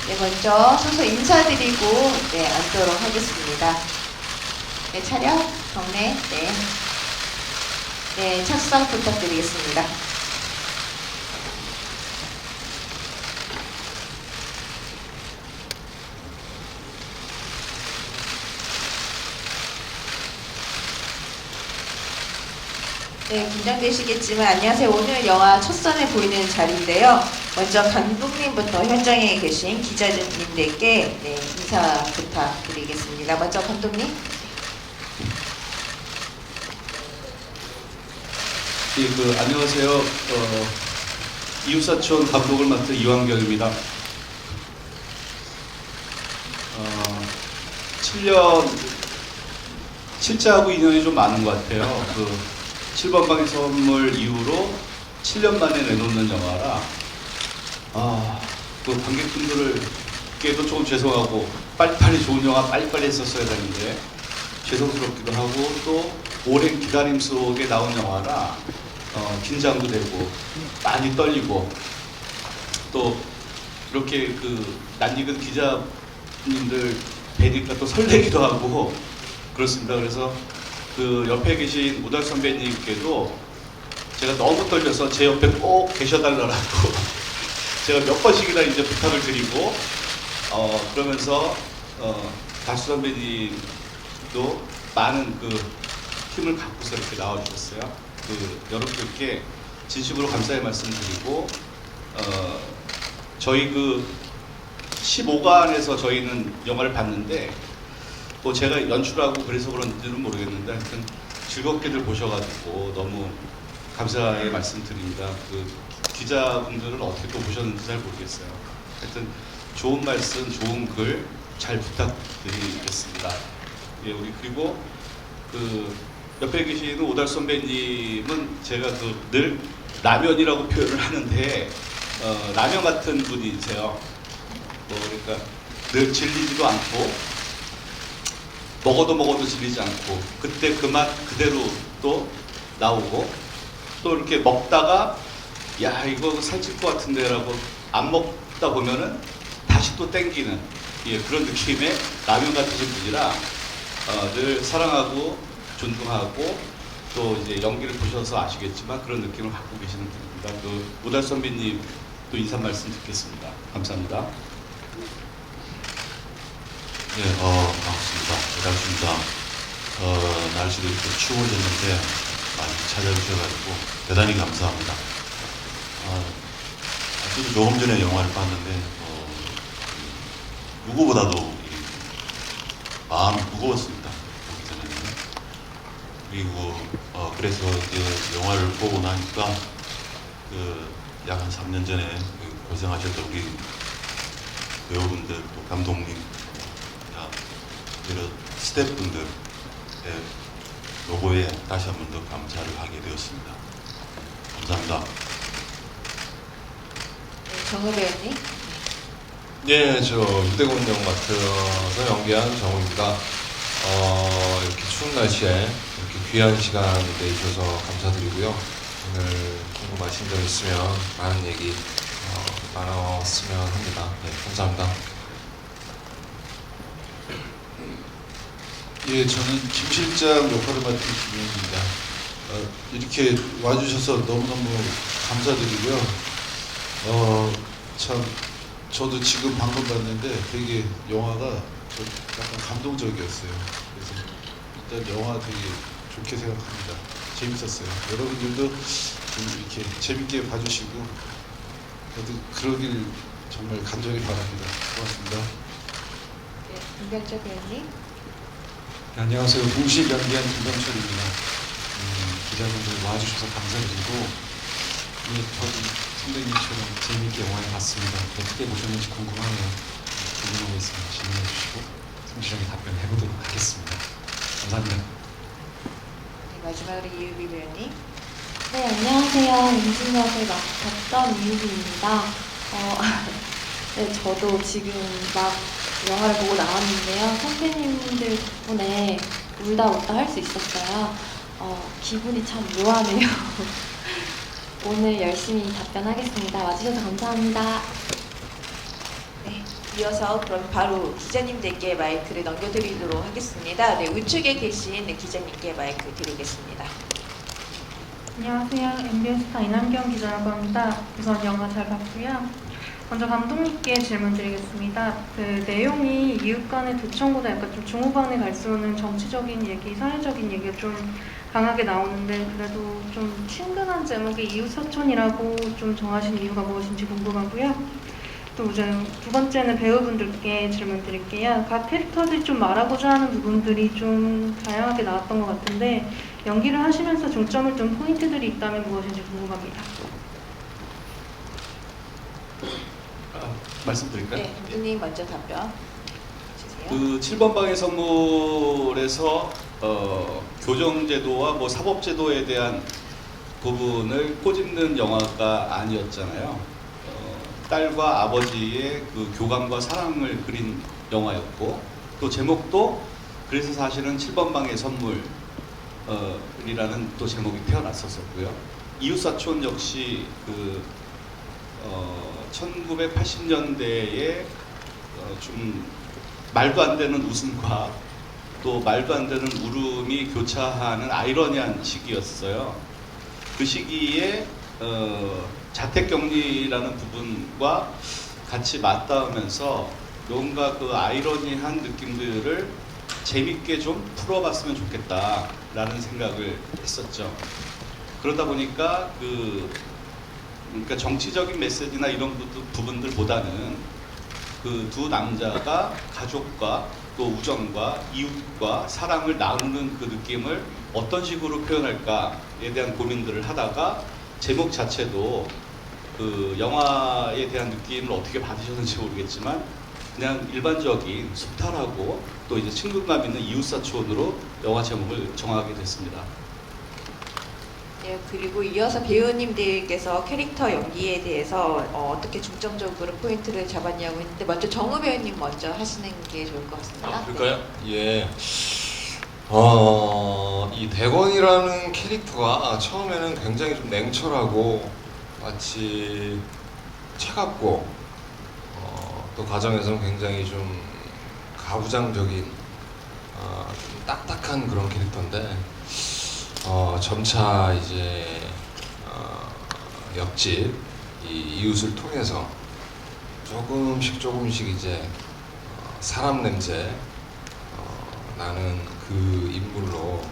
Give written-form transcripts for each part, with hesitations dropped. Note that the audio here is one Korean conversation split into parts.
네, 먼저 순서 인사드리고 네, 앉도록 하겠습니다. 네, 차렷, 경례, 네. 네, 착상 부탁드리겠습니다. 네, 긴장되시겠지만 안녕하세요. 오늘 영화 첫선에 보이는 자리인데요. 먼저 감독님부터 현장에 계신 기자님들께 네, 인사 부탁드리겠습니다. 먼저 감독님. 예, 안녕하세요. 이웃사촌 감독을 맡은 이완경입니다. 7자하고 인연이 좀 많은 것 같아요. 7번 방의 선물 이후로 7년 만에 내놓는 영화라, 관객분들께도 조금 죄송하고, 빨리빨리 좋은 영화 빨리빨리 했었어야 되는데, 죄송스럽기도 하고, 또 오랜 기다림 속에 나온 영화라, 긴장도 되고, 많이 떨리고, 또, 이렇게 낯익은 기자님들 뵈니까 또 설레기도 하고, 그렇습니다. 그래서 옆에 계신 우달 선배님께도 제가 너무 떨려서 제 옆에 꼭 계셔달라고 제가 몇 번씩이나 이제 부탁을 드리고, 그러면서, 다수 선배님도 많은 힘을 갖고서 이렇게 나와주셨어요. 여러분들께 진심으로 감사의 말씀 드리고, 저희 15관에서 저희는 영화를 봤는데, 뭐 제가 연출하고 그래서 그런지는 모르겠는데 하여튼 즐겁게들 보셔가지고 너무 감사의 말씀 드립니다. 기자분들은 어떻게 또 보셨는지 잘 모르겠어요. 하여튼 좋은 말씀, 좋은 글 잘 부탁드리겠습니다. 예, 그리고 옆에 계시는 오달 선배님은 제가 늘 라면이라고 표현을 하는데, 라면 같은 분이세요. 그러니까 늘 질리지도 않고, 먹어도 질리지 않고, 그때 그 맛 그대로 또 나오고, 또 이렇게 먹다가 야 이거 살찔 것 같은데 라고 안 먹다 보면은 다시 또 땡기는, 예, 그런 느낌의 라면 같으신 분이라 늘 사랑하고 존중하고, 또 이제 연기를 보셔서 아시겠지만 그런 느낌을 갖고 계시는 분입니다. 오달 선배님 또 인사 말씀 듣겠습니다. 감사합니다. 네, 반갑습니다. 오달수입니다. 날씨도 이렇게 추워졌는데 많이 찾아주셔가지고 대단히 감사합니다. 저도 조금 전에 영화를 봤는데, 누구보다도 마음이 무거웠습니다. 보기 전에는. 그리고, 그래서 이제 영화를 보고 나니까, 약 한 3년 전에 고생하셨던 우리 배우분들, 또 감독님, 이런 스태프분들의 노고에 다시 한 번 더 감사를 하게 되었습니다. 감사합니다. 네, 정우 배우님. 네, 저 유대곤 역 맡아서 연기한 정우입니다. 이렇게 추운 날씨에 이렇게 귀한 시간 내주셔서 감사드리고요. 오늘 궁금하신 점 있으면 많은 얘기 나눴으면 합니다. 네, 감사합니다. 예, 저는 김 실장 역할을 맡은 김용입니다. 이렇게 와주셔서 너무너무 감사드리고요. 참 저도 지금 방금 봤는데 되게 영화가 좀 약간 감동적이었어요. 그래서 일단 영화 되게 좋게 생각합니다. 재밌었어요. 여러분들도 좀 이렇게 재밌게 봐주시고 저도 그러길 정말 간절히 바랍니다. 고맙습니다. 네, 김병철 배우님. 네, 안녕하세요. 동시 연기한 김병철입니다. 기자분들 와주셔서 감사드리고, 저도 선배님처럼 재미있게 영화를 봤습니다. 어떻게 보셨는지 궁금하네요. 궁금한 게 있으면 질문해 주시고 성실하게 답변해보도록 하겠습니다. 감사합니다. 네, 마지막으로 이유비 배우님. 네, 안녕하세요. 임신 역을 맡았던 이유비입니다. 네, 저도 지금 막 영화를 보고 나왔는데요. 선배님들 덕분에 울다 웃다 할 수 있었어요. 기분이 참 묘하네요. 오늘 열심히 답변하겠습니다. 와주셔서 감사합니다. 네, 이어서 그럼 바로 기자님들께 마이크를 넘겨드리도록 하겠습니다. 네, 우측에 계신 기자님께 마이크 드리겠습니다. 안녕하세요. MBS타 이남경 기자라고 합니다. 우선 영화 잘 봤고요. 먼저 감독님께 질문 드리겠습니다. 그 내용이 이웃 간의 도청보다 약간 좀 중후반에 갈수록은 정치적인 얘기, 사회적인 얘기가 좀 강하게 나오는데 그래도 좀 친근한 제목의 이웃사촌이라고 좀 정하신 이유가 무엇인지 궁금하고요. 또 우선 두 번째는 배우분들께 질문 드릴게요. 각 캐릭터들이 좀 말하고자 하는 부분들이 좀 다양하게 나왔던 것 같은데 연기를 하시면서 중점을 둔 포인트들이 있다면 무엇인지 궁금합니다. 말씀드릴까요? 네, 감독님 먼저 답변 주세요. 그 7번 방의 선물에서 교정제도와 뭐 사법제도에 대한 부분을 꼬집는 영화가 아니었잖아요. 딸과 아버지의 그 교감과 사랑을 그린 영화였고 또 제목도 그래서 사실은 7번 방의 선물이라는 또 제목이 태어났었고요. 이웃사촌 역시 그 1980년대에 좀 말도 안 되는 웃음과 또 말도 안 되는 울음이 교차하는 아이러니한 시기였어요. 그 시기에 자택격리라는 부분과 같이 맞닿으면서 뭔가 그 아이러니한 느낌들을 재밌게 좀 풀어봤으면 좋겠다라는 생각을 했었죠. 그러다 보니까 그러니까 정치적인 메시지나 이런 부분들보다는 그 두 남자가 가족과 또 우정과 이웃과 사랑을 나누는 그 느낌을 어떤 식으로 표현할까에 대한 고민들을 하다가 제목 자체도 그 영화에 대한 느낌을 어떻게 받으셨는지 모르겠지만 그냥 일반적인 소탈하고 또 이제 친근감 있는 이웃사촌으로 영화 제목을 정하게 됐습니다. 네, 그리고 이어서 배우님들께서 캐릭터 연기에 대해서 어떻게 중점적으로 포인트를 잡았냐고 했는데 먼저 정우 배우님 먼저 하시는 게 좋을 것 같습니다. 그럴까요? 예. 이 대건이라는 캐릭터가 처음에는 굉장히 좀 냉철하고 마치 차갑고 또 과정에서는 굉장히 좀 가부장적인 좀 딱딱한 그런 캐릭터인데 점차 이제 옆집 이웃을 통해서 조금씩 이제 사람 냄새 나는 그 인물로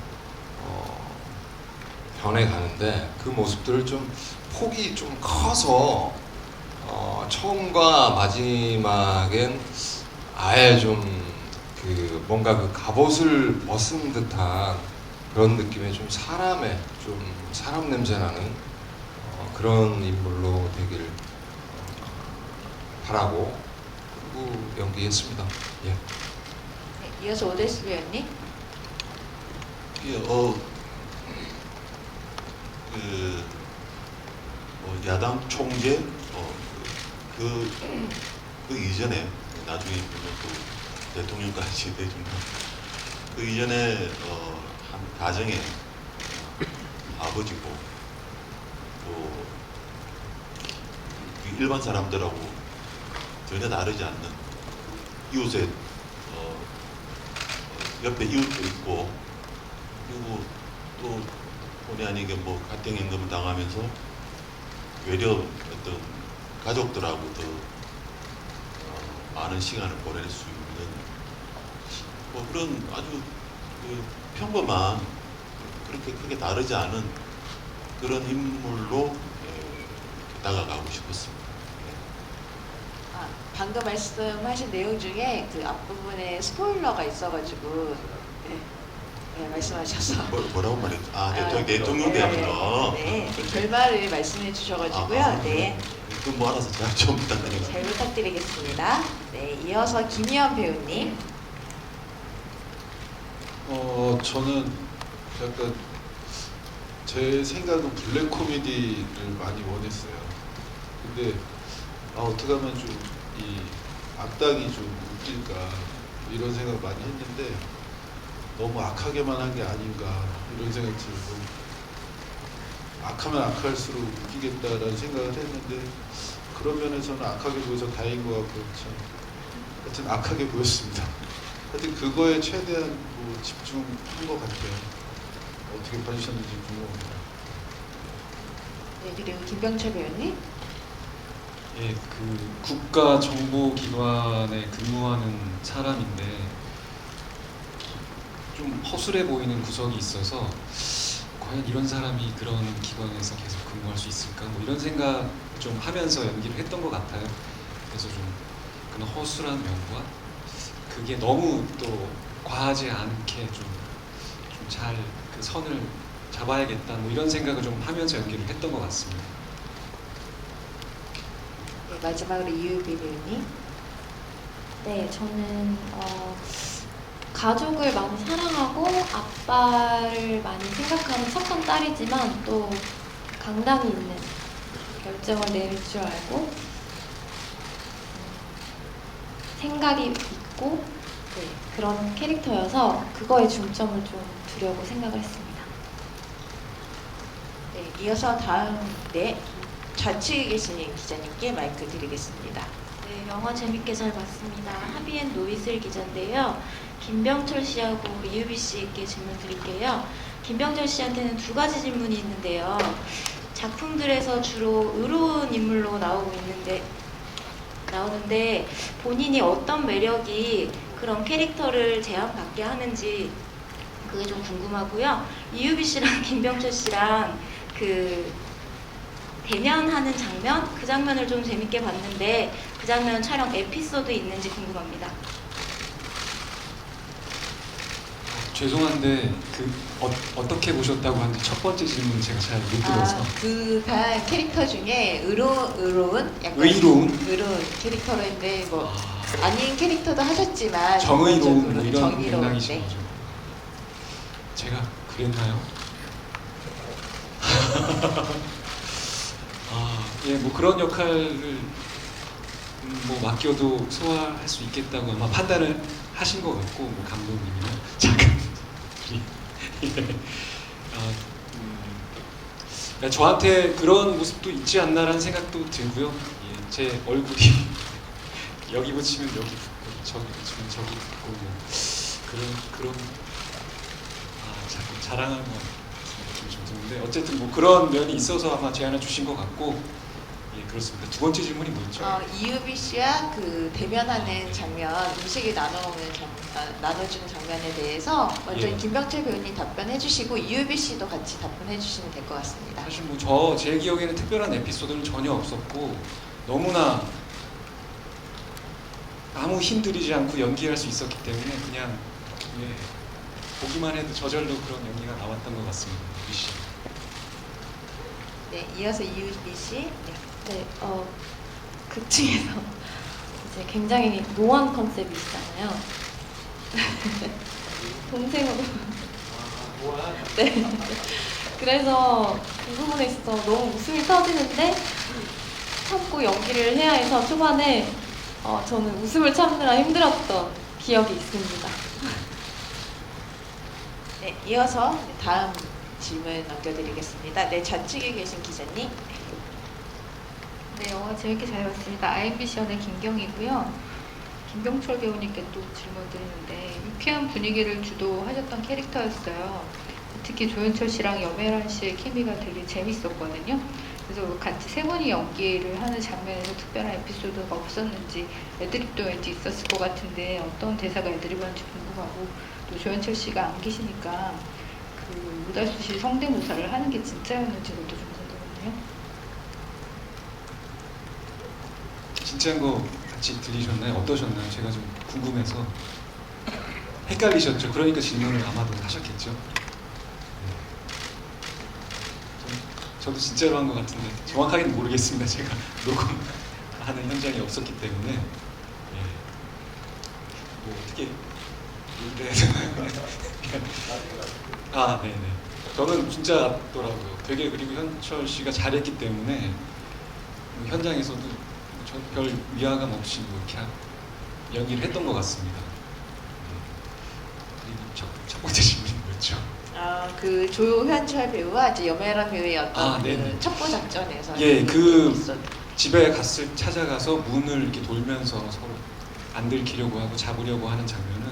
변해가는데 그 모습들을 좀 폭이 좀 커서 처음과 마지막엔 아예 좀 그 뭔가 그 갑옷을 벗은 듯한 그런 느낌의 좀 사람의 좀 사람 냄새 나는 그런 인물로 되기를 바라고 그리고 연기했습니다. 예. 네, 이어서 오데스 배우님. 야당 총재 그 이전에 나중에 보면 또 대통령까지 되지만 그 이전에 한 가정의 아버지고 또 일반 사람들하고 전혀 다르지 않는 이웃의 옆에 이웃도 있고 그리고 또 본의 아니게 뭐 가택연금을 당하면서 외려 어떤 가족들하고 더 많은 시간을 보낼 수 있는 뭐 그런 아주 그 평범한 그렇게 크게 다르지 않은 그런 인물로 다가가고 싶었습니다. 방금 말씀하신 내용 중에 그 앞부분에 스포일러가 있어가지고 네, 말씀하셔서 뭐라고 말했죠? 대통령 되면 네, 결말을 말씀해 주셔가지고요. 네, 그럼 뭐 알아서 잘 좀 부탁드립니다. 잘 부탁드리겠습니다. 네, 이어서 김희연 배우님. 저는 약간 제 생각은 블랙 코미디를 많이 원했어요. 근데 어떻게 하면 좀 이 악당이 좀 웃길까 이런 생각 많이 했는데 너무 악하게만 한 게 아닌가 이런 생각이 들고 악하면 악할수록 웃기겠다라는 생각을 했는데 그런 면에서는 악하게 보여서 다행인 것 같고 참 하여튼 악하게 보였습니다. 하여튼 그거에 최대한 뭐 집중한 것 같아요. 어떻게 봐주셨는지 궁금합니다. 네, 그리고 김병철 배우님. 예, 그 국가정보기관에 근무하는 사람인데 좀 허술해 보이는 구석이 있어서 과연 이런 사람이 그런 기관에서 계속 근무할 수 있을까? 뭐 이런 생각 좀 하면서 연기를 했던 것 같아요. 그래서 좀 그런 허술한 면과 그게 너무 또 과하지 않게 좀 잘 그 선을 잡아야겠다 뭐 이런 생각을 좀 하면서 연기를 했던 것 같습니다. 네, 마지막으로 이유비 배우님. 네, 저는 가족을 많이 사랑하고 아빠를 많이 생각하는 착한 딸이지만 또 강단이 있는 결정을 내릴 줄 알고 생각이 있고 네, 그런 캐릭터여서 그거에 중점을 좀 두려고 생각을 했습니다. 네, 이어서 다음 좌측에 계신 기자님께 마이크 드리겠습니다. 네, 영화 재밌게 잘 봤습니다. 하비앤 노이슬 기자인데요. 김병철 씨하고 이유비 씨께 질문 드릴게요. 김병철 씨한테는 두 가지 질문이 있는데요. 작품들에서 주로 의로운 인물로 나오는데 본인이 어떤 매력이 그런 캐릭터를 제안받게 하는지 그게 좀 궁금하고요. 이유비 씨랑 김병철 씨랑 그 대면하는 장면? 그 장면을 좀 재밌게 봤는데 그 장면 촬영 에피소드 있는지 궁금합니다. 죄송한데 그 어떻게 보셨다고 하는데 첫 번째 질문 제가 잘 못 들어서 그반 캐릭터 중에 의로운 약간 의로운 캐릭터인데 뭐 아닌 캐릭터도 하셨지만 정의로운 뭐 전반적으로 이런 정의로운, 맥락이신 네. 거죠. 제가 그랬나요? 예, 뭐 그런 역할을 뭐 맡겨도 소화할 수 있겠다고 아마 판단을 하신 것 같고 뭐 감독님이나 작가님이 예. 그러니까 저한테 그런 모습도 있지 않나라는 생각도 들고요. 예, 제 얼굴이 여기 붙이면 여기 붙고 저기 붙이면 저기 붙고 뭐 그런 자꾸 자랑하는 것 느낌이 좀 드는데 어쨌든 뭐 그런 면이 있어서 아마 제안을 주신 것 같고 예 그렇습니다. 두 번째 질문이 뭐였죠? 이유비 씨와 그 대면하는 장면, 음식을 나눠주는 장면에 대해서 먼저 예. 김병철 배우님 답변해 주시고 이유비 씨도 같이 답변해 주시면 될 것 같습니다. 사실 뭐 제 기억에는 특별한 에피소드는 전혀 없었고 너무나 아무 힘들이지 않고 연기할 수 있었기 때문에 그냥 예, 보기만 해도 저절로 그런 연기가 나왔던 것 같습니다. 유비 씨. 네, 이어서 이유비 씨. 네, 극 중에서 이제 굉장히 노안 컨셉이시잖아요. 동생으로. 네. 그래서 그 부분에 있어서 너무 웃음이 터지는데 참고 연기를 해야 해서 초반에 저는 웃음을 참느라 힘들었던 기억이 있습니다. 네, 이어서 다음 질문 넘겨드리겠습니다. 네, 좌측에 계신 기자님. 네, 영화 재밌게 잘 봤습니다. IMBC연의 김경이고요. 김병철 배우님께 또 질문 드리는데 유쾌한 분위기를 주도하셨던 캐릭터였어요. 특히 조연철 씨랑 염혜란 씨의 케미가 되게 재밌었거든요. 그래서 같이 세 분이 연기를 하는 장면에서 특별한 에피소드가 없었는지 애드립도 왠지 있었을 것 같은데 어떤 대사가 애드립이었는지 궁금하고 또 조연철 씨가 안 계시니까 그 오달수 씨 성대모사를 하는 게 진짜였는지 그것도 좀 궁금하네요. 진짜인 거 같이 들리셨나요? 어떠셨나요? 제가 좀 궁금해서 헷갈리셨죠? 그러니까 질문을 아마도 하셨겠죠? 저도 진짜로 한 것 같은데 정확하게는 모르겠습니다. 제가 녹음하는 현장이 없었기 때문에 뭐 어떻게 그래야 되나요? 네네. 저는 진짜 같더라고요. 되게 그리고 현철 씨가 잘했기 때문에 현장에서도 별 위화감 없이 뭐 이렇게 연기를 했던 것 같습니다. 그리고 첫 번째 질문이 뭐였죠? 그 조현철 배우와 이제 염혜란 배우의 어떤 네네. 그 첩보 작전에서 예, 그 있었- 집에 찾아가서 문을 이렇게 돌면서 서로 안 들키려고 하고 잡으려고 하는 장면은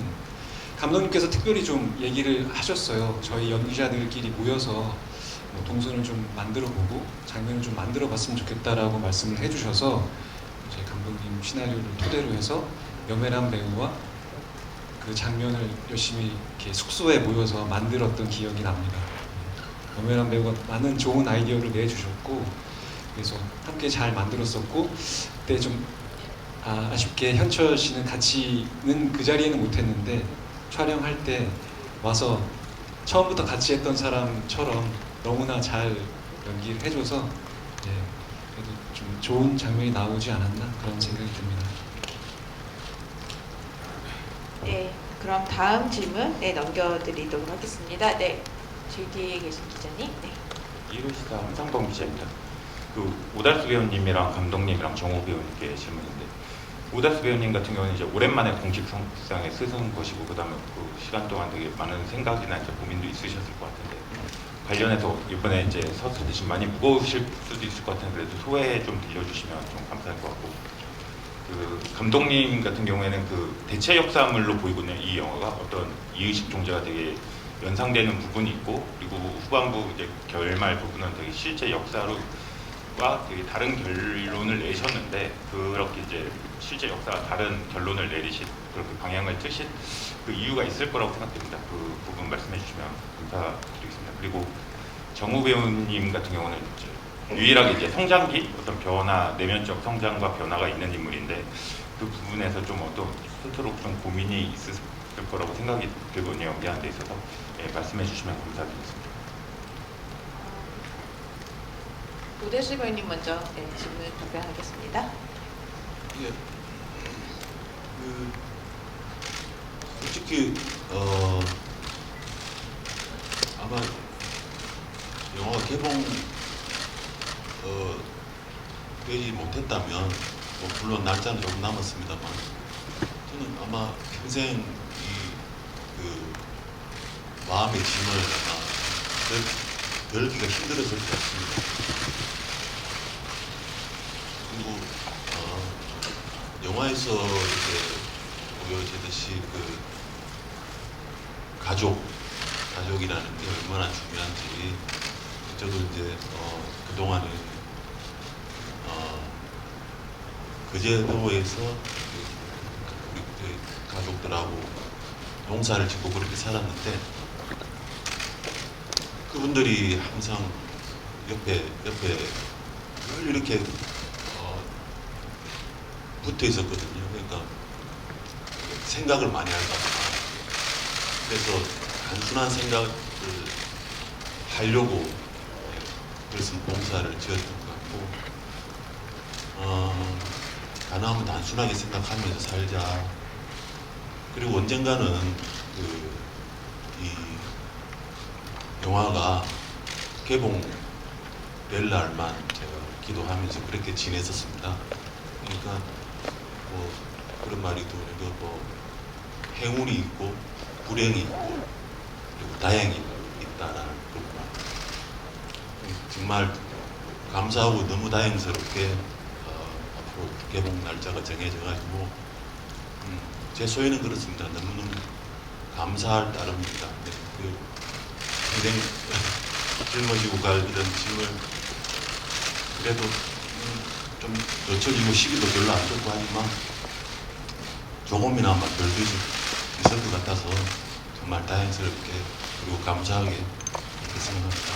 감독님께서 특별히 좀 얘기를 하셨어요. 저희 연기자들끼리 모여서 뭐 동선을 좀 만들어보고 장면을 좀 만들어봤으면 좋겠다라고 말씀을 해주셔서 이제 감독님 시나리오를 토대로 해서 염혜란 배우와 그 장면을 열심히 이렇게 숙소에 모여서 만들었던 기억이 납니다. 염혜란 배우가 많은 좋은 아이디어를 내주셨고 그래서 함께 잘 만들었었고 그때 좀 아쉽게 현철 씨는 같이는 그 자리에는 못했는데 촬영할 때 와서 처음부터 같이 했던 사람처럼 너무나 잘 연기를 해줘서 그래도 좀 좋은 장면이 나오지 않았나 그런 생각이 듭니다. 네, 그럼 다음 질문 넘겨드리도록 하겠습니다. 네, 저희 뒤에 계신 기자님. 네. 이루시다 황상범 기자입니다. 그 오달수 배우님이랑 감독님이랑 정우 배우님께 질문인데 오달수 배우님 같은 경우는 이제 오랜만에 공식 상에 쓰는 것이고 그다음에 그 시간 동안 되게 많은 생각이나 이제 고민도 있으셨을 것 같은데 관련해서 이번에 이제 서술 대신 많이 무거우실 수도 있을 것 같은데 그래도 소회 좀 들려주시면 좀 감사할 것 같고 그 감독님 같은 경우에는 그 대체 역사물로 보이거든요. 이 영화가 어떤 이의식 종자가 되게 연상되는 부분이 있고 그리고 후반부 이제 결말 부분은 되게 실제 역사로와 되게 다른 결론을 내셨는데 그렇게 이제 실제 역사와 다른 결론을 내리신 그렇게 방향을 트신 그 이유가 있을 거라고 생각됩니다. 그 부분 말씀해 주시면 감사드리겠습니다. 그리고 정우 배우님 같은 경우는 이제 유일하게 이제 성장기 어떤 변화 내면적 성장과 변화가 있는 인물인데 그 부분에서 좀 어떤 스스로 좀 고민이 있을 거라고 생각이 들거든요. 연기하는 데 있어서 말씀해 주시면 감사드리겠습니다. 오달수 배우님 먼저 질문 답변하겠습니다. 예. 솔직히 아마 영화가 개봉 되지 못했다면 뭐 물론 날짜는 조금 남았습니다만 저는 아마 평생 그 마음의 짐을 아마 덜기가 힘들어질 것 같습니다. 그리고 영화에서 이제 보여지듯이 그 가족이라는 게 얼마나 중요한지 저도 이제 그동안에 그 제도에서 우리 가족들하고 농사를 짓고 그렇게 살았는데 그분들이 항상 옆에 늘 이렇게 붙어 있었거든요. 그러니까 생각을 많이 할까 봐. 그래서 단순한 생각을 하려고 그래서 봉사를 지었던 것 같고 가능하면 단순하게 생각하면서 살자. 그리고 언젠가는 이 영화가 개봉될 날만 제가 기도하면서 그렇게 지냈었습니다. 그러니까 뭐 그런 말이 있더라고요. 뭐 행운이 있고 불행이 있고 그리고 다행이 있다라는 그런 말. 정말 감사하고 너무 다행스럽게 앞으로 개봉 날짜가 정해져가지고 제 소회는 그렇습니다. 너무너무 감사할 따름입니다. 네, 그 평생 짊어지고 갈 이런 짐을 그래도 좀 늦춰지고 시기도 별로 안 좋고 하지만 조금이나마 덜 있을 것 같아서 정말 다행스럽게 그리고 감사하게 이렇게 생각합니다.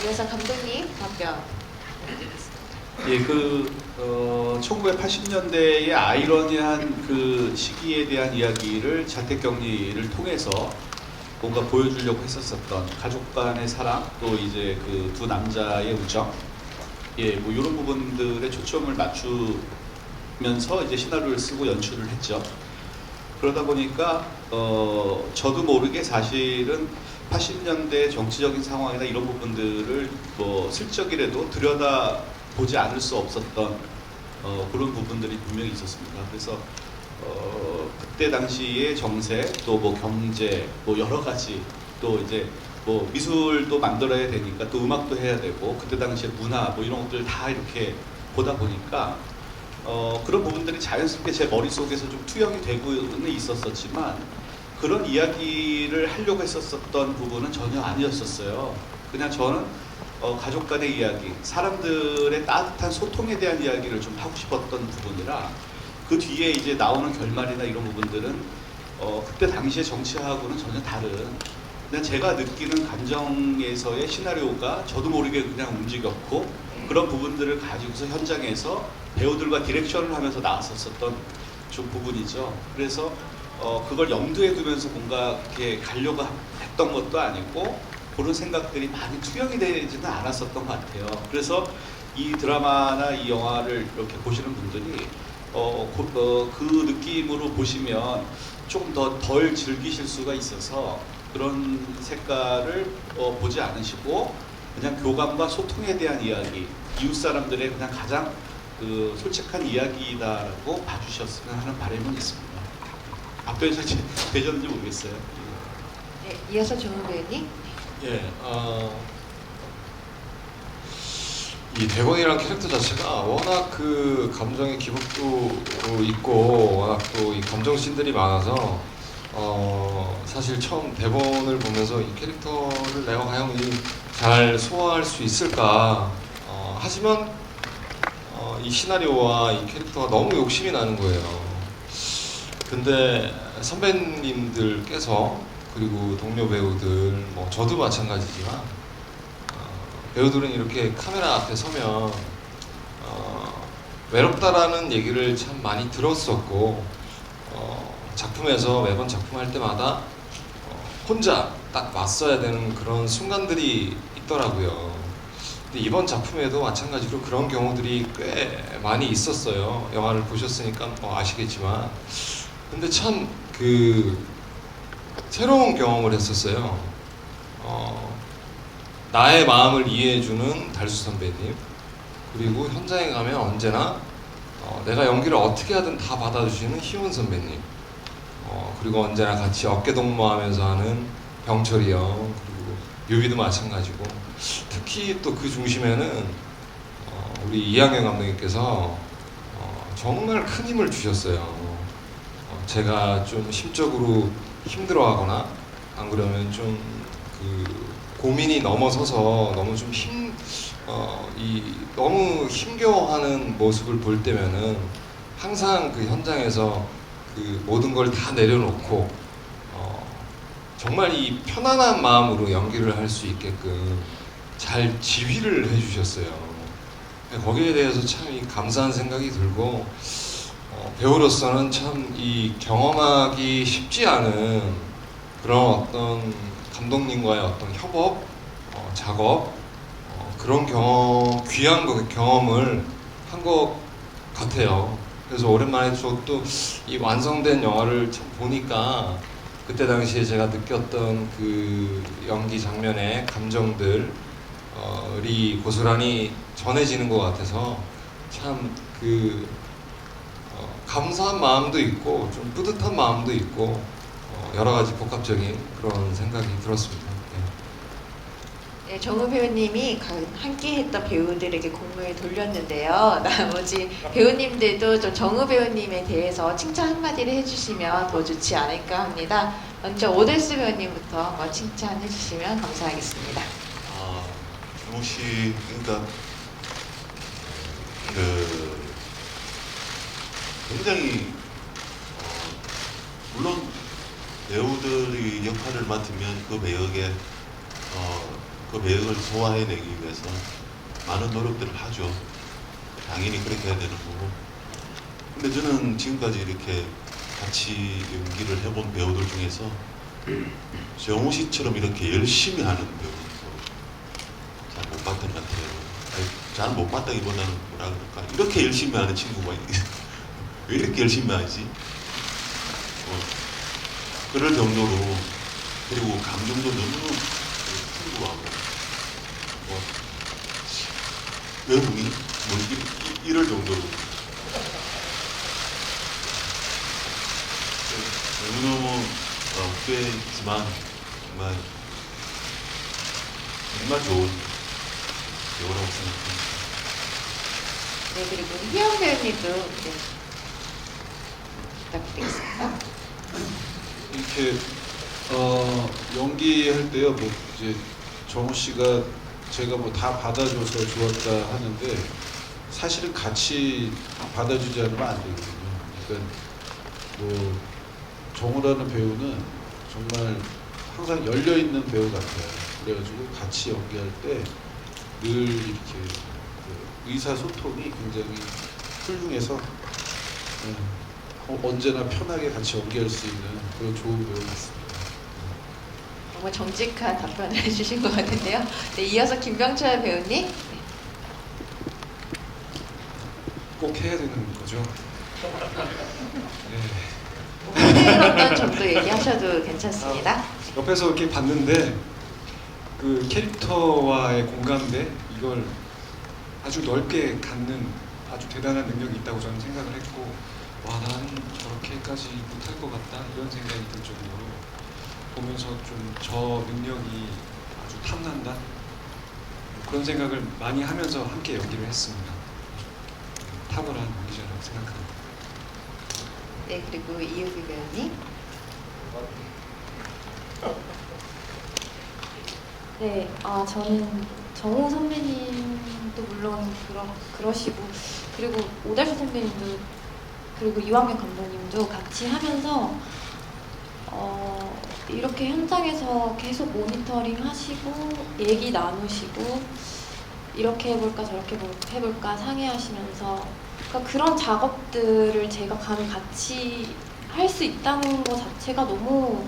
이어서 감독님 답변. 예, 1980년대의 아이러니한 그 시기에 대한 이야기를 자택격리를 통해서 뭔가 보여주려고 했었던 가족 간의 사랑, 또 이제 그 두 남자의 우정, 뭐 이런 부분들에 초점을 맞추면서 이제 시나리오를 쓰고 연출을 했죠. 그러다 보니까 저도 모르게 사실은 80년대 정치적인 상황이나 이런 부분들을 뭐 슬쩍이라도 들여다 보지 않을 수 없었던 그런 부분들이 분명히 있었습니다. 그래서 그때 당시의 정세, 또 뭐 경제, 뭐 여러 가지, 또 이제 뭐 미술도 만들어야 되니까 또 음악도 해야 되고 그때 당시의 문화 뭐 이런 것들 다 이렇게 보다 보니까 그런 부분들이 자연스럽게 제 머릿속에서 좀 투영이 되고는 있었었지만 그런 이야기를 하려고 했었던 부분은 전혀 아니었었어요. 그냥 저는 가족 간의 이야기, 사람들의 따뜻한 소통에 대한 이야기를 좀 하고 싶었던 부분이라 그 뒤에 이제 나오는 결말이나 이런 부분들은 그때 당시의 정치하고는 전혀 다른 그냥 제가 느끼는 감정에서의 시나리오가 저도 모르게 그냥 움직였고 그런 부분들을 가지고서 현장에서 배우들과 디렉션을 하면서 나왔었던 좀 부분이죠. 그래서 그걸 염두에 두면서 뭔가 이렇게 가려고 했던 것도 아니고 그런 생각들이 많이 투영이 되지는 않았었던 것 같아요. 그래서 이 드라마나 이 영화를 이렇게 보시는 분들이 그 느낌으로 보시면 조금 덜 즐기실 수가 있어서 그런 색깔을 보지 않으시고 그냥 교감과 소통에 대한 이야기, 이웃 사람들의 그냥 가장 솔직한 이야기다라고 봐주셨으면 하는 바람은 있습니다. 앞에서 되셨는지 모르겠어요. 네, 이어서 정우 배우님. 예, 이 대건이라는 캐릭터 자체가 워낙 그 감정의 기복도 있고 워낙 또 이 감정씬들이 많아서 사실 처음 대본을 보면서 이 캐릭터를 내가 과연 잘 소화할 수 있을까 하지만 이 시나리오와 이 캐릭터가 너무 욕심이 나는 거예요. 근데 선배님들께서 그리고 동료 배우들 뭐 저도 마찬가지지만 배우들은 이렇게 카메라 앞에 서면 외롭다라는 얘기를 참 많이 들었었고 작품에서 매번 작품할 때마다 혼자 딱 맞서야 되는 그런 순간들이 있더라고요. 근데 이번 작품에도 마찬가지로 그런 경우들이 꽤 많이 있었어요. 영화를 보셨으니까 뭐 아시겠지만 근데 참 새로운 경험을 했었어요. 나의 마음을 이해해주는 달수 선배님 그리고 현장에 가면 언제나 내가 연기를 어떻게 하든 다 받아주시는 희원 선배님 그리고 언제나 같이 어깨동무하면서 하는 병철이 형 그리고 뮤비도 마찬가지고 특히 또 그 중심에는 우리 이항영 감독님께서 정말 큰 힘을 주셨어요. 제가 좀 심적으로 힘들어하거나 안 그러면 좀 고민이 넘어서서 너무 좀 너무 힘겨워하는 모습을 볼 때면은 항상 그 현장에서 그 모든 걸 다 내려놓고 정말 이 편안한 마음으로 연기를 할 수 있게끔 잘 지휘를 해주셨어요. 거기에 대해서 참 감사한 생각이 들고 배우로서는 참 이 경험하기 쉽지 않은 그런 어떤 감독님과의 어떤 협업, 작업 그런 귀한 경험을 한 것 같아요. 그래서 오랜만에 또 이 완성된 영화를 참 보니까 그때 당시에 제가 느꼈던 그 연기 장면의 감정들이 고스란히 전해지는 것 같아서 참 감사한 마음도 있고 좀 뿌듯한 마음도 있고 여러 가지 복합적인 그런 생각이 들었습니다. 네, 정우 배우님이 함께했던 배우들에게 공을 돌렸는데요. 나머지 배우님들도 좀 정우 배우님에 대해서 칭찬 한마디를 해주시면 더 좋지 않을까 합니다. 먼저 오델수 배우님부터 한번 칭찬해 주시면 감사하겠습니다. 정우 씨, 그러니까 굉장히 물론 배우들이 역할을 맡으면 그 배역에 그 배역을 소화해내기 위해서 많은 노력들을 하죠. 당연히 그렇게 해야 되는 거고. 근데 저는 지금까지 이렇게 같이 연기를 해본 배우들 중에서 정우 씨처럼 이렇게 열심히 하는 배우는 잘 못 봤던 것 같아요. 잘 못 봤다기보다는 뭐라 그럴까, 이렇게 열심히 하는 친구가 왜 이렇게 열심히 하지? 그럴 정도로, 그리고 감정도 너무 풍부하고 외국인? 이럴 정도로 너무너무 후회지만 정말 좋은 배우라고 생각합니다. 네, 그리고 희영 배우님도 네, 부탁드리겠습니다. 이렇게 연기할 때요, 뭐 이제 정우 씨가 제가 뭐 다 받아줘서 좋았다 하는데 사실은 같이 받아주지 않으면 안 되거든요. 그러니까 뭐 정우라는 배우는 정말 항상 열려 있는 배우 같아요. 그래가지고 같이 연기할 때 늘 이렇게 그 의사소통이 굉장히 훌륭해서 언제나 편하게 같이 연기할 수 있는 그런 좋은 배우 같습니다. 정말 정직한 답변을 해주신 것 같은데요. 네, 이어서 김병철 배우님. 네. 꼭 해야 되는 거죠. 네. 힘든 어떤 점도 얘기하셔도 괜찮습니다. 옆에서 이렇게 봤는데 그 캐릭터와의 공감대 이걸 아주 넓게 갖는 아주 대단한 능력이 있다고 저는 생각을 했고, 와, 나는 저렇게까지 못할 것 같다 이런 생각이 들 정도로 보면서 좀 저 능력이 아주 탐난다 그런 생각을 많이 하면서 함께 연기를 했습니다. 탁월한 연기자라고 생각합니다. 네, 그리고 이유비 배우님. 네, 저는 정우 선배님도 물론 그러시고, 그리고 오달수 선배님도, 그리고 이완경 감독님도 같이 하면서 이렇게 현장에서 계속 모니터링 하시고 얘기 나누시고 이렇게 해볼까 저렇게 해볼까 상의하시면서, 그러니까 그런 작업들을 제가 감히 같이 할 수 있다는 것 자체가 너무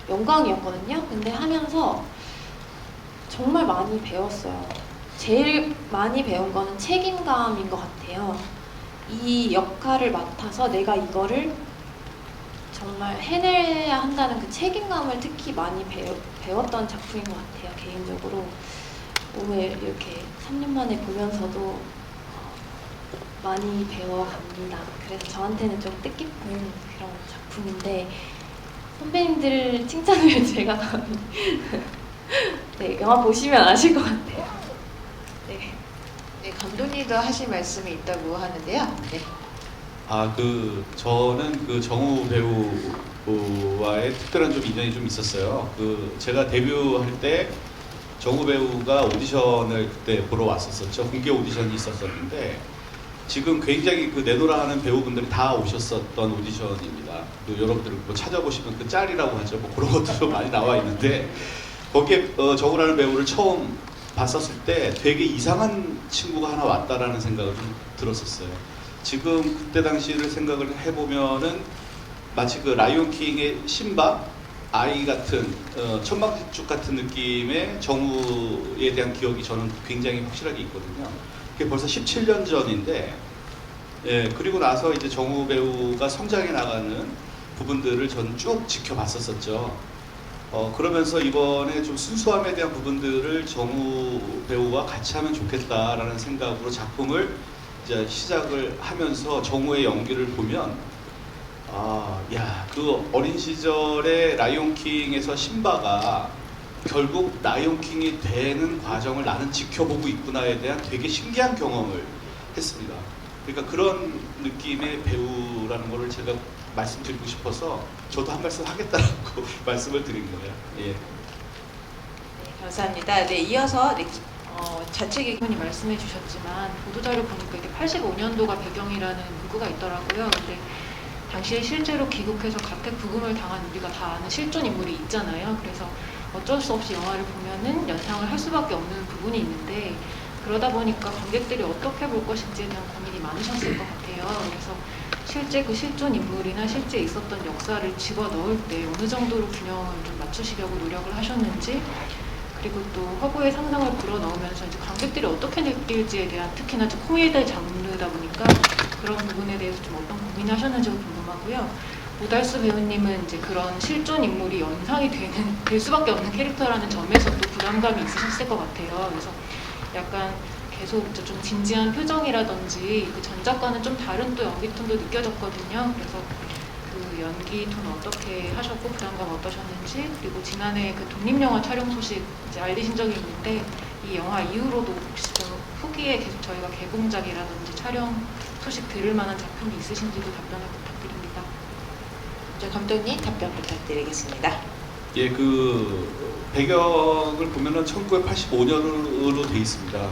영광이었거든요. 근데 하면서 정말 많이 배웠어요. 제일 많이 배운 거는 책임감인 것 같아요. 이 역할을 맡아서 내가 이거를 정말 해내야 한다는 그 책임감을 특히 많이 배웠던 작품인 것 같아요. 개인적으로 오늘 이렇게 3년 만에 보면서도 많이 배워갑니다. 그래서 저한테는 좀 뜻깊은 그런 작품인데, 선배님들 칭찬을 제가 감히 네, 영화 보시면 아실 것 같아요. 네. 네, 감독님도 하실 말씀이 있다고 하는데요. 네. 저는 그 정우 배우와의 특별한 좀 인연이 좀 있었어요. 제가 데뷔할 때 정우 배우가 오디션을 그때 보러 왔었었죠. 공개 오디션이 있었었는데, 지금 굉장히 내노라 하는 배우분들이 다 오셨었던 오디션입니다. 여러분들 뭐 찾아보시면 그 짤이라고 하죠. 뭐 그런 것도 좀 많이 나와 있는데, 거기에 정우라는 배우를 처음 봤었을 때 되게 이상한 친구가 하나 왔다라는 생각을 좀 들었었어요. 지금 그때 당시를 생각을 해보면은 마치 그 라이온킹의 심바, 아이 같은 천방지축 같은 느낌의 정우에 대한 기억이 저는 굉장히 확실하게 있거든요. 그게 벌써 17년 전인데, 예, 그리고 나서 이제 정우 배우가 성장해 나가는 부분들을 저는 쭉 지켜봤었죠. 그러면서 이번에 좀 순수함에 대한 부분들을 정우 배우와 같이 하면 좋겠다라는 생각으로 작품을 이제 시작을 하면서 정우의 연기를 보면, 그 어린 시절에 라이온킹에서 심바가 결국 라이온킹이 되는 과정을 나는 지켜보고 있구나에 대한 되게 신기한 경험을 했습니다. 그러니까 그런 느낌의 배우라는 거를 제가 말씀드리고 싶어서 저도 한 말씀 하겠다고 말씀을 드린 거예요. 예. 네, 감사합니다. 네, 이어서 자책이 분이 말씀해 주셨지만 보도자료 보니까 이게 85년도가 배경이라는 문구가 있더라고요. 근데 당시에 실제로 귀국해서 가택 부금을 당한 우리가 다 아는 실존 인물이 있잖아요. 그래서 어쩔 수 없이 영화를 보면은 연상을 할 수밖에 없는 부분이 있는데, 그러다 보니까 관객들이 어떻게 볼 것인지에 대한 고민이 많으셨을 것 같아요. 그래서 실제 그 실존 인물이나 실제 있었던 역사를 집어넣을 때 어느 정도로 균형을 좀 맞추시려고 노력을 하셨는지, 그리고 또 허구의 상상을 불어넣으면서 이제 관객들이 어떻게 느낄지에 대한, 특히나 이제 코미디 장르다 보니까 그런 부분에 대해서 좀 어떤 고민을 하셨는지가 궁금하고요. 오달수 배우님은 이제 그런 실존 인물이 연상이 될 수밖에 없는 캐릭터라는 점에서도 부담감이 있으셨을 것 같아요. 그래서 약간 계속 좀 진지한 표정이라든지 그 전작과는 좀 다른 또 연기 톤도 느껴졌거든요. 그래서 그 연기 톤 어떻게 하셨고 부담감 어떠셨는지, 그리고 지난해 그 독립영화 촬영 소식 이제 알리신 적이 있는데 이 영화 이후로도 혹시 좀 후기에 계속 저희가 개봉작이라든지 촬영 소식 들을 만한 작품이 있으신지도 답변을 부탁드립니다. 먼저 감독님 답변 부탁드리겠습니다. 예, 그 배경을 보면은 1985년으로 돼 있습니다.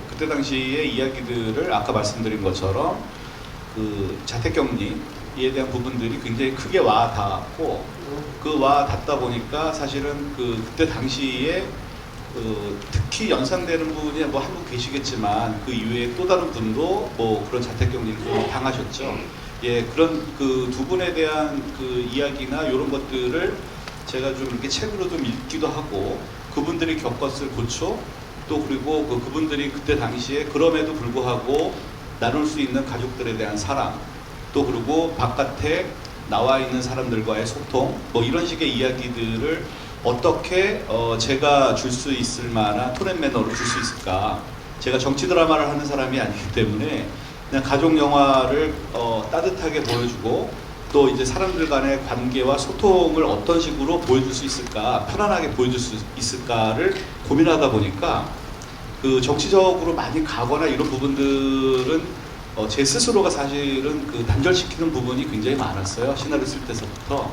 그때 당시의 이야기들을 아까 말씀드린 것처럼 그 자택격리에 대한 부분들이 굉장히 크게 와 닿았고, 그 와 닿다 보니까 사실은 그때 당시에 특히 연상되는 분이 뭐 한 분 계시겠지만 그 이외에 또 다른 분도 뭐 그런 자택격리를 당하셨죠. 예, 그런 그 두 분에 대한 그 이야기나 이런 것들을 제가 좀 이렇게 책으로 좀 읽기도 하고, 그분들이 겪었을 고초, 또 그리고 그분들이 그때 당시에 그럼에도 불구하고 나눌 수 있는 가족들에 대한 사랑, 또 그리고 바깥에 나와 있는 사람들과의 소통, 뭐 이런 식의 이야기들을 어떻게 제가 줄 수 있을 만한 톤 앤 매너로 줄 수 있을까. 제가 정치 드라마를 하는 사람이 아니기 때문에 그냥 가족 영화를 따뜻하게 보여주고, 또 이제 사람들 간의 관계와 소통을 어떤 식으로 보여줄 수 있을까, 편안하게 보여줄 수 있을까를 고민하다 보니까 그 정치적으로 많이 가거나 이런 부분들은 제 스스로가 사실은 그 단절시키는 부분이 굉장히 많았어요. 시나리오 쓸 때서부터.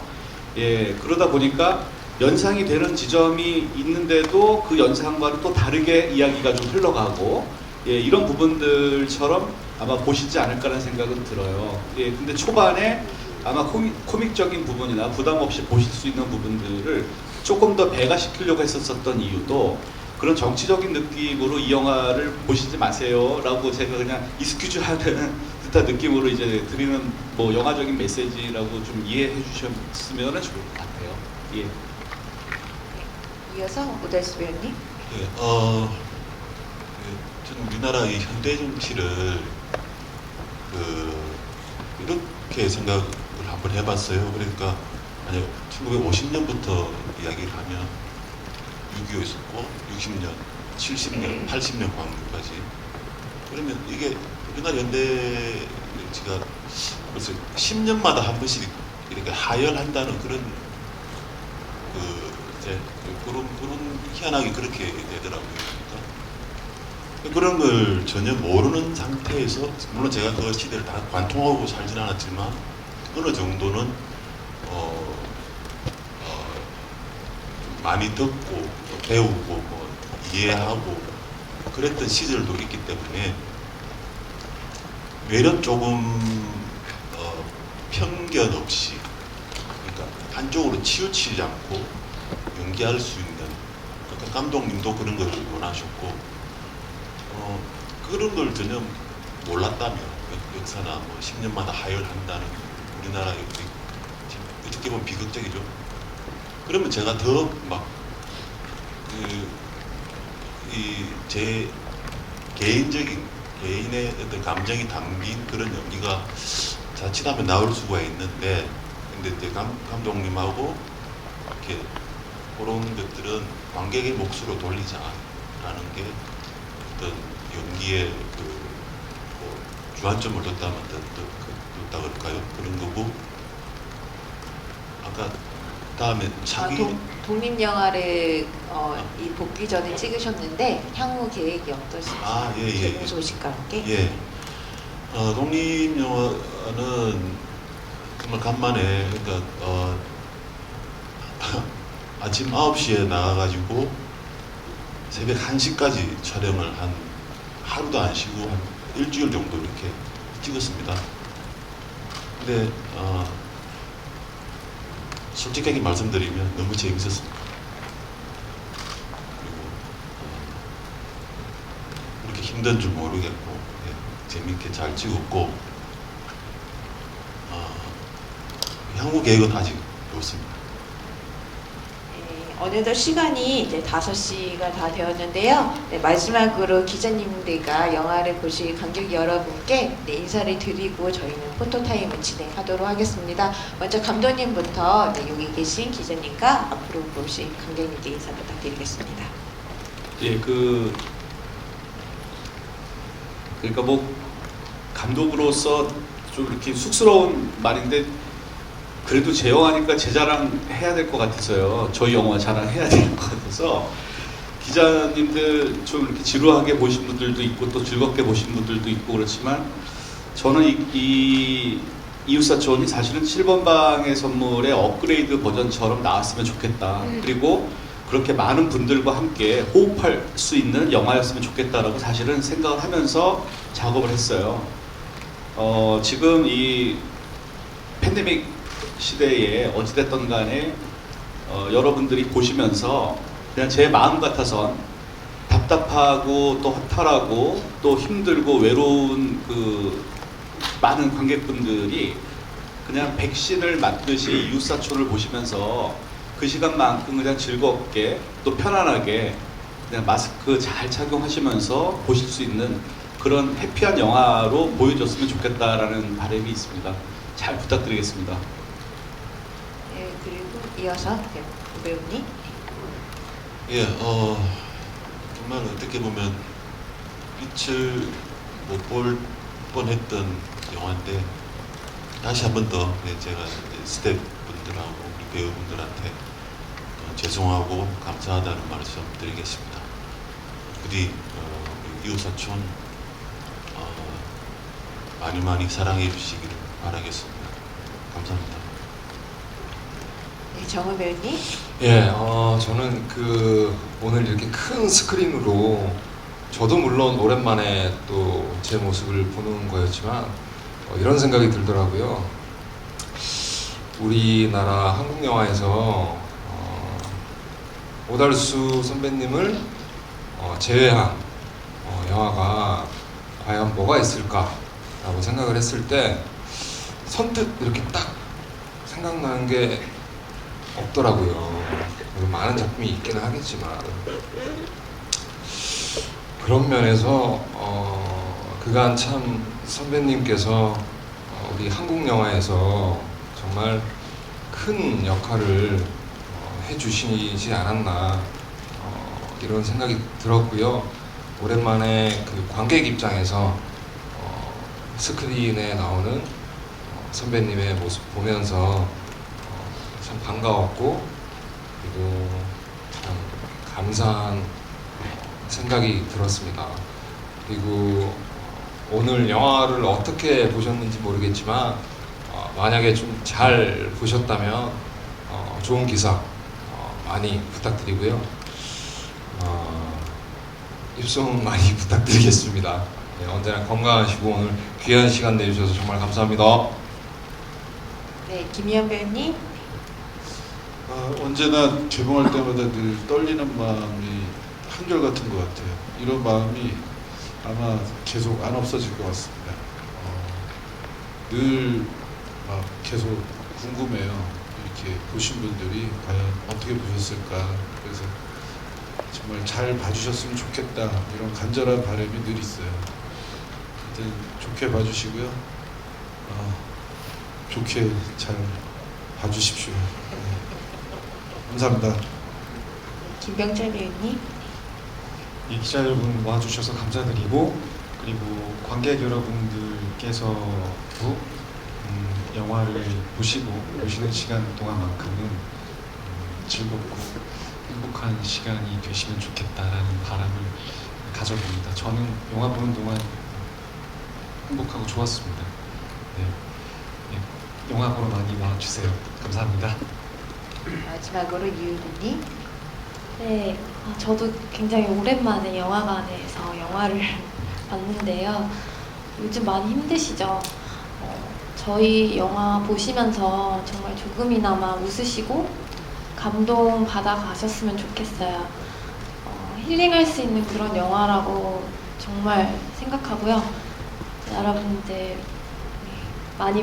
예, 그러다 보니까 연상이 되는 지점이 있는데도 그 연상과는 또 다르게 이야기가 좀 흘러가고, 예, 이런 부분들처럼 아마 보시지 않을까라는 생각은 들어요. 예, 근데 초반에 아마 코믹적인 부분이나 부담 없이 보실 수 있는 부분들을 조금 더 배가시키려고 했었던 이유도 그런 정치적인 느낌으로 이 영화를 보시지 마세요 라고 제가 그냥 익스큐즈 하는 듯한 느낌으로 이제 드리는 뭐 영화적인 메시지라고 좀 이해해 주셨으면 좋을 것 같아요. 예. 이어서 오달수 배우님. 예, 저는 우리나라의 현대 정치를 이렇게 생각을 한번 해봤어요. 그러니까 만약 1950년부터 이야기를 하면 6.25 있었고 60년, 70년, 80년 광주까지. 그러면 이게 우리나라 현대 정치가 벌써 10년마다 한 번씩 이렇게 하열한다는 그런 그런 희한하게 그렇게 되더라고요. 그런 걸 전혀 모르는 상태에서, 물론 제가 그 시대를 다 관통하고 살진 않았지만 어느 정도는 많이 듣고 배우고 뭐 이해하고 그랬던 시절도 있기 때문에 외려 조금 편견 없이, 그러니까 한쪽으로 치우치지 않고 연기할 수 있는, 그러니까 감독님도 그런 걸 원하셨고, 그런 걸 전혀 몰랐다면, 역사나 뭐 10년마다 하열한다는 우리나라의 어떻게 보면 비극적이죠. 그러면 제가 더 막 제 개인의 어떤 감정이 담긴 그런 연기가 자칫하면 나올 수가 있는데, 근데 이제 감독님하고 이렇게 그런 것들은 관객의 몫으로 돌리자라는 게 어떤 연기의 뭐 주안점을 뒀다면 뒀다 그럴까요? 그런 거고, 아까 다음에 자기 독립영화를 이 복귀 전에 찍으셨는데 향후 계획이 어떠신지 개봉 소식과 함께. 예. 독립영화는 정말 간만에, 그러니까 아침 9시에 나가가지고 새벽 1시까지 촬영을 한, 하루도 안 쉬고 한 일주일 정도 이렇게 찍었습니다. 근데 솔직하게 말씀드리면 너무 재밌었습니다. 그리고 그렇게 힘든 줄 모르겠고, 재밌게 잘 찍었고, 향후 계획은 아직 없습니다. 어느덧 시간이 이제 5시가 다 되었는데요. 네, 마지막으로 기자님들과 영화를 보실 관객 여러분께 인사를 드리고 저희는 포토타임을 진행하도록 하겠습니다. 먼저 감독님부터 여기 계신 기자님과 앞으로 보실 관객님께 인사 부탁드리겠습니다. 예, 그러니까 뭐 감독으로서 좀 이렇게 쑥스러운 말인데, 그래도 제 영화니까 제 자랑 해야 될 것 같아서요. 저희 영화 자랑해야 될 것 같아서 기자님들 좀 이렇게 지루하게 보신 분들도 있고 또 즐겁게 보신 분들도 있고 그렇지만 저는 이 이웃사촌이 사실은 7번 방의 선물의 업그레이드 버전처럼 나왔으면 좋겠다. 그리고 그렇게 많은 분들과 함께 호흡할 수 있는 영화였으면 좋겠다라고 사실은 생각을 하면서 작업을 했어요. 지금 이 팬데믹 시대에 어찌됐든 간에 여러분들이 보시면서 그냥 제 마음 같아선 답답하고 또 허탈하고 또 힘들고 외로운 그 많은 관객분들이 그냥 백신을 맞듯이 이웃사촌을 보시면서 그 시간만큼 그냥 즐겁게 또 편안하게 그냥 마스크 잘 착용하시면서 보실 수 있는 그런 해피한 영화로 보여줬으면 좋겠다라는 바람이 있습니다. 잘 부탁드리겠습니다. 예, 그리고 이어서 배우님. 예, 정말 어떻게 보면 빛을 못 볼 뻔했던 영화인데 다시 한 번 더 제가 스태프분들하고 우리 배우분들한테 죄송하고 감사하다는 말씀 드리겠습니다. 부디 이웃사촌 많이 많이 사랑해 주시기를 바라겠습니다. 감사합니다. 네, 정우 배우님. 예, 저는 오늘 이렇게 큰 스크린으로 저도 물론 오랜만에 또 제 모습을 보는 거였지만 이런 생각이 들더라고요. 우리나라 한국 영화에서 오달수 선배님을 제외한 영화가 과연 뭐가 있을까라고 생각을 했을 때 선뜻 이렇게 딱 생각나는 게 없더라고요. 많은 작품이 있기는 하겠지만 그런 면에서 그간 참 선배님께서 우리 한국 영화에서 정말 큰 역할을 해주시지 않았나 이런 생각이 들었고요. 오랜만에 그 관객 입장에서 스크린에 나오는 선배님의 모습 보면서 참 반가웠고 그리고 참 감사한 생각이 들었습니다. 그리고 오늘 영화를 어떻게 보셨는지 모르겠지만 만약에 좀 잘 보셨다면 좋은 기사 많이 부탁드리고요. 입소문 많이 부탁드리겠습니다. 네, 언제나 건강하시고 오늘 귀한 시간 내주셔서 정말 감사합니다. 네, 김희연 배우님. 언제나 개봉할 때마다 늘 떨리는 마음이 한결같은 것 같아요. 이런 마음이 아마 계속 안 없어질 것 같습니다. 늘 계속 궁금해요. 이렇게 보신 분들이 과연 어떻게 보셨을까. 그래서 정말 잘 봐주셨으면 좋겠다. 이런 간절한 바람이 늘 있어요. 하여튼 좋게 봐주시고요. 좋게 잘 봐주십시오. 네. 감사합니다. 김병철 배우님. 이 기자 여러분 와주셔서 감사드리고 그리고 관객 여러분들께서도 영화를 보시는 시간 동안만큼은 즐겁고 행복한 시간이 되시면 좋겠다라는 바람을 가져봅니다. 저는 영화 보는 동안 행복하고 좋았습니다. 네. 네. 영화 보러 많이 와주세요. 감사합니다. 마지막으로 이유리님. 네, 저도 굉장히 오랜만에 영화관에서 영화를 봤는데요. 요즘 많이 힘드시죠? 저희 영화 보시면서 정말 조금이나마 웃으시고 감동 받아 가셨으면 좋겠어요. 힐링할 수 있는 그런 영화라고 정말 생각하고요. 여러분들 많이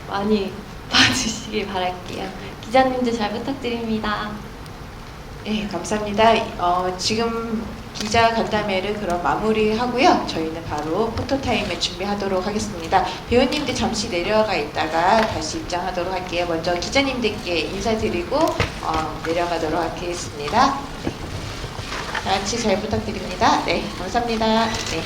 많이 봐주시길 바랄게요. 기자님들 잘 부탁드립니다. 네, 감사합니다. 지금 기자 간담회를 그럼 마무리하고요. 저희는 바로 포토타임을 준비하도록 하겠습니다. 배우님들 잠시 내려가 있다가 다시 입장하도록 할게요. 먼저 기자님들께 인사드리고 내려가도록 하겠습니다. 네. 다 같이 잘 부탁드립니다. 네, 감사합니다. 네.